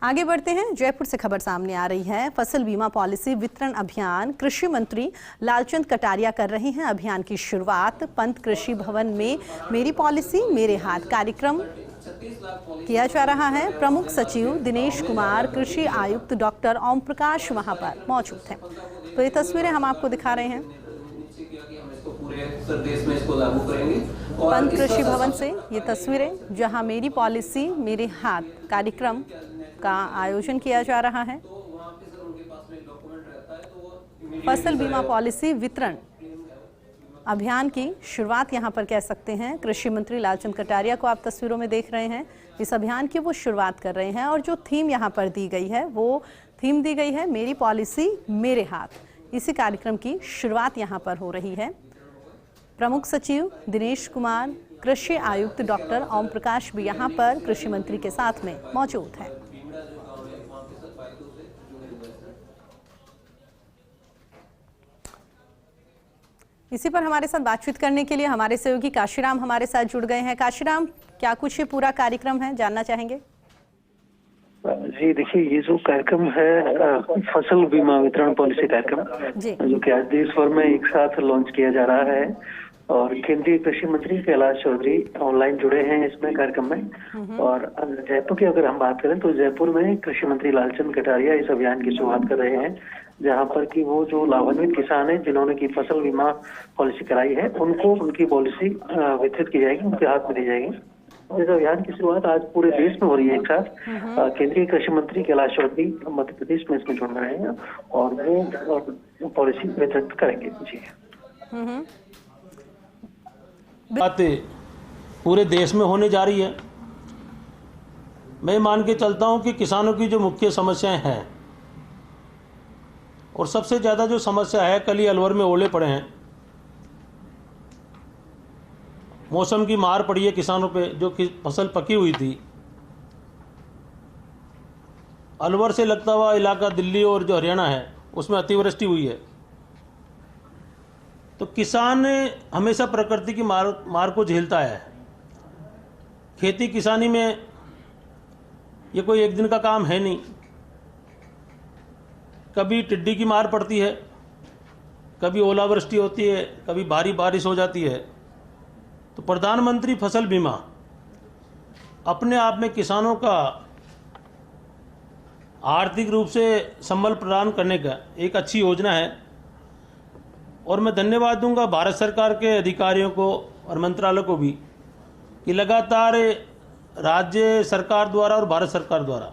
आगे बढ़ते हैं। जयपुर से खबर सामने आ रही है। फसल बीमा पॉलिसी वितरण अभियान कृषि मंत्री लालचंद कटारिया कर रहे हैं। अभियान की शुरुआत पंत कृषि भवन में मेरी पॉलिसी मेरे हाथ कार्यक्रम किया जा रहा है। प्रमुख सचिव दिनेश कुमार, कृषि आयुक्त डॉक्टर ओम प्रकाश वहां पर मौजूद हैं। तो ये तस्वीरें हम आपको दिखा रहे हैं पंत कृषि भवन से। ये तस्वीरें जहां मेरी पॉलिसी मेरे हाथ कार्यक्रम का आयोजन किया जा रहा है। फसल बीमा पॉलिसी वितरण अभियान की शुरुआत यहां पर कह सकते हैं। कृषि मंत्री लालचंद कटारिया को आप तस्वीरों में देख रहे हैं। इस अभियान की वो शुरुआत कर रहे हैं और जो थीम यहां पर दी गई है वो थीम दी गई है मेरी पॉलिसी मेरे हाथ। इसी कार्यक्रम की शुरुआत यहां पर हो रही है। प्रमुख सचिव दिनेश कुमार, कृषि आयुक्त डॉक्टर ओम प्रकाश भी यहां पर कृषि मंत्री के साथ में मौजूद हैं। इसी पर हमारे साथ बातचीत करने के लिए हमारे सहयोगी काशीराम हमारे साथ जुड़ गए हैं। काशीराम, क्या कुछ ये पूरा कार्यक्रम है, जानना चाहेंगे? जी देखिए, ये जो कार्यक्रम है फसल बीमा वितरण पॉलिसी कार्यक्रम जो कि आज देश भर में एक साथ लॉन्च किया जा रहा है और केंद्रीय कृषि मंत्री कैलाश चौधरी ऑनलाइन जुड़े हैं इसमें कार्यक्रम में। और जयपुर की अगर हम बात करें तो जयपुर में कृषि मंत्री लालचंद कटारिया इस अभियान की शुरुआत कर रहे हैं, जहां पर कि वो जो लाभान्वित किसान हैं जिन्होंने की फसल बीमा पॉलिसी कराई है उनको उनकी पॉलिसी वितरित की जाएगी, उनके हाथ में दी जाएगी। इस अभियान की शुरुआत आज पूरे देश में हो रही है एक साथ। केंद्रीय कृषि मंत्री कैलाश चौधरी मध्य प्रदेश में इसमें जुड़ रहे हैं और वो पॉलिसी वितरित करेंगे। जी बातें पूरे देश में होने जा रही है। मैं मान के चलता हूं कि किसानों की जो मुख्य समस्याएं हैं और सबसे ज़्यादा जो समस्या है, कल ही अलवर में ओले पड़े हैं, मौसम की मार पड़ी है किसानों पे, जो कि फसल पकी हुई थी। अलवर से लगता हुआ इलाका दिल्ली और जो हरियाणा है उसमें अतिवृष्टि हुई है। तो किसान हमेशा प्रकृति की मार को झेलता है। खेती किसानी में ये कोई एक दिन का काम है नहीं। कभी टिड्डी की मार पड़ती है, कभी ओलावृष्टि होती है, कभी भारी बारिश हो जाती है। तो प्रधानमंत्री फसल बीमा अपने आप में किसानों का आर्थिक रूप से संबल प्रदान करने का एक अच्छी योजना है। और मैं धन्यवाद दूंगा भारत सरकार के अधिकारियों को और मंत्रालय को भी कि लगातार राज्य सरकार द्वारा और भारत सरकार द्वारा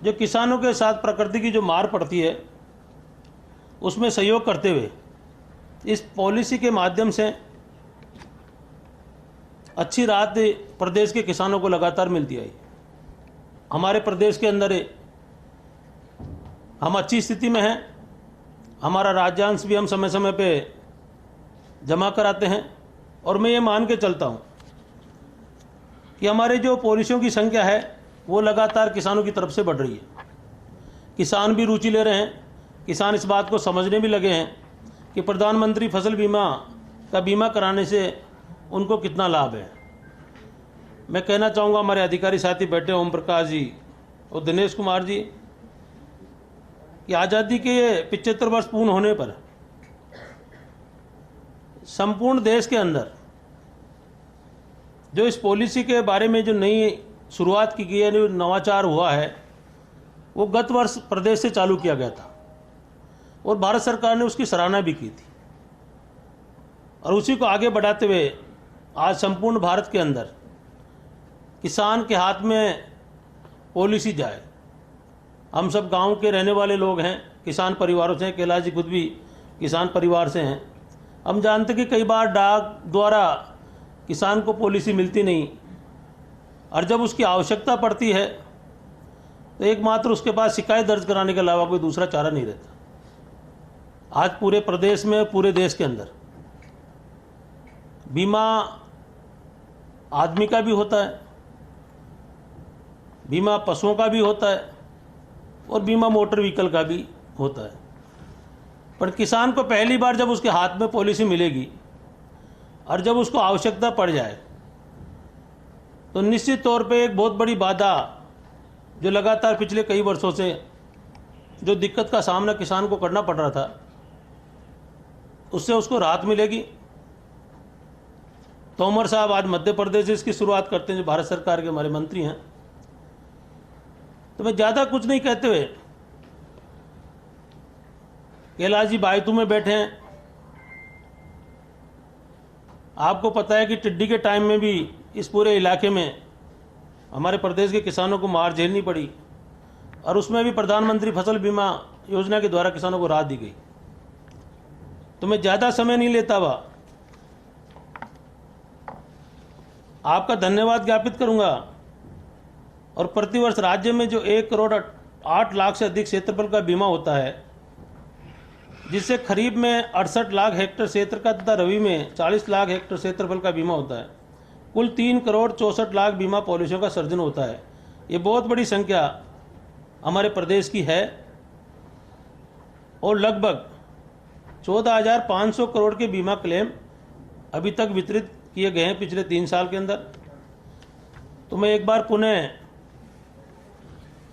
जो किसानों के साथ प्रकृति की जो मार पड़ती है उसमें सहयोग करते हुए इस पॉलिसी के माध्यम से अच्छी राहत प्रदेश के किसानों को लगातार मिलती आई। हमारे प्रदेश के अंदर हम अच्छी स्थिति में हैं। हमारा राज्यांश भी हम समय समय पे जमा कराते हैं और मैं ये मान के चलता हूँ कि हमारे जो पॉलिसियों की संख्या है वो लगातार किसानों की तरफ से बढ़ रही है। किसान भी रुचि ले रहे हैं, किसान इस बात को समझने भी लगे हैं कि प्रधानमंत्री फसल बीमा का बीमा कराने से उनको कितना लाभ है। मैं कहना चाहूँगा हमारे अधिकारी साथी बैठे ओम प्रकाश जी और दिनेश कुमार जी कि आज़ादी के 75 वर्ष पूर्ण होने पर संपूर्ण देश के अंदर जो इस पॉलिसी के बारे में जो नई शुरुआत की गई है, जो नवाचार हुआ है, वो गत वर्ष प्रदेश से चालू किया गया था और भारत सरकार ने उसकी सराहना भी की थी। और उसी को आगे बढ़ाते हुए आज संपूर्ण भारत के अंदर किसान के हाथ में पॉलिसी जाए। हम सब गांव के रहने वाले लोग हैं, किसान परिवारों से हैं। कैलाश जी खुद भी किसान परिवार से हैं। हम जानते कि कई बार डाक द्वारा किसान को पॉलिसी मिलती नहीं और जब उसकी आवश्यकता पड़ती है तो एकमात्र उसके पास शिकायत दर्ज कराने के अलावा कोई दूसरा चारा नहीं रहता। आज पूरे प्रदेश में, पूरे देश के अंदर बीमा आदमी का भी होता है, बीमा पशुओं का भी होता है और बीमा मोटर व्हीकल का भी होता है। पर किसान को पहली बार जब उसके हाथ में पॉलिसी मिलेगी और जब उसको आवश्यकता पड़ जाए तो निश्चित तौर पे एक बहुत बड़ी बाधा जो लगातार पिछले कई वर्षों से जो दिक्कत का सामना किसान को करना पड़ रहा था, उससे उसको राहत मिलेगी। तोमर साहब आज मध्य प्रदेश से इसकी शुरुआत करते हैं, जो भारत सरकार के हमारे मंत्री हैं। तो मैं ज़्यादा कुछ नहीं कहते हुए, कैलाश जी बायतू में बैठे हैं। आपको पता है कि टिड्डी के टाइम में भी इस पूरे इलाके में हमारे प्रदेश के किसानों को मार झेलनी पड़ी, और उसमें भी प्रधानमंत्री फसल बीमा योजना के द्वारा किसानों को राहत दी गई। तो मैं ज़्यादा समय नहीं लेता हुआ आपका धन्यवाद ज्ञापित करूंगा। और प्रतिवर्ष राज्य में जो 1 करोड़ 8 लाख से अधिक क्षेत्रफल का बीमा होता है, जिससे खरीफ में 68 लाख हेक्टेयर क्षेत्र का तथा रबी में 40 लाख हेक्टेयर क्षेत्रफल का बीमा होता है, कुल 3 करोड़ 64 लाख बीमा पॉलिसियों का सर्जन होता है। ये बहुत बड़ी संख्या हमारे प्रदेश की है, और लगभग 14,500 करोड़ के बीमा क्लेम अभी तक वितरित किए गए हैं पिछले 3 साल के अंदर। तो मैं एक बार पुनः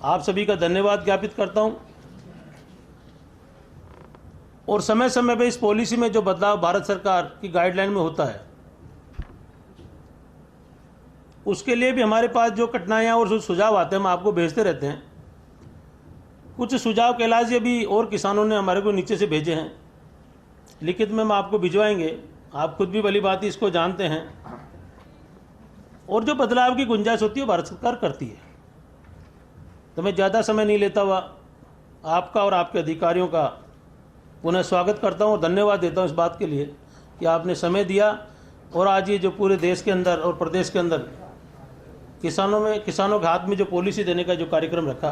आप सभी का धन्यवाद ज्ञापित करता हूं। और समय समय पर इस पॉलिसी में जो बदलाव भारत सरकार की गाइडलाइन में होता है, उसके लिए भी हमारे पास जो कठिनाइयाँ और जो सुझाव आते हैं हम आपको भेजते रहते हैं। कुछ सुझाव कैलाश जी अभी और किसानों ने हमारे को नीचे से भेजे हैं, लिखित में हम आपको भिजवाएंगे। आप खुद भी भली बात इसको जानते हैं, और जो बदलाव की गुंजाइश होती है भारत सरकार करती है। तो मैं ज़्यादा समय नहीं लेता हुआ आपका और आपके अधिकारियों का पुनः स्वागत करता हूं और धन्यवाद देता हूं इस बात के लिए कि आपने समय दिया, और आज ये जो पूरे देश के अंदर और प्रदेश के अंदर किसानों के हाथ में जो पॉलिसी देने का जो कार्यक्रम रखा,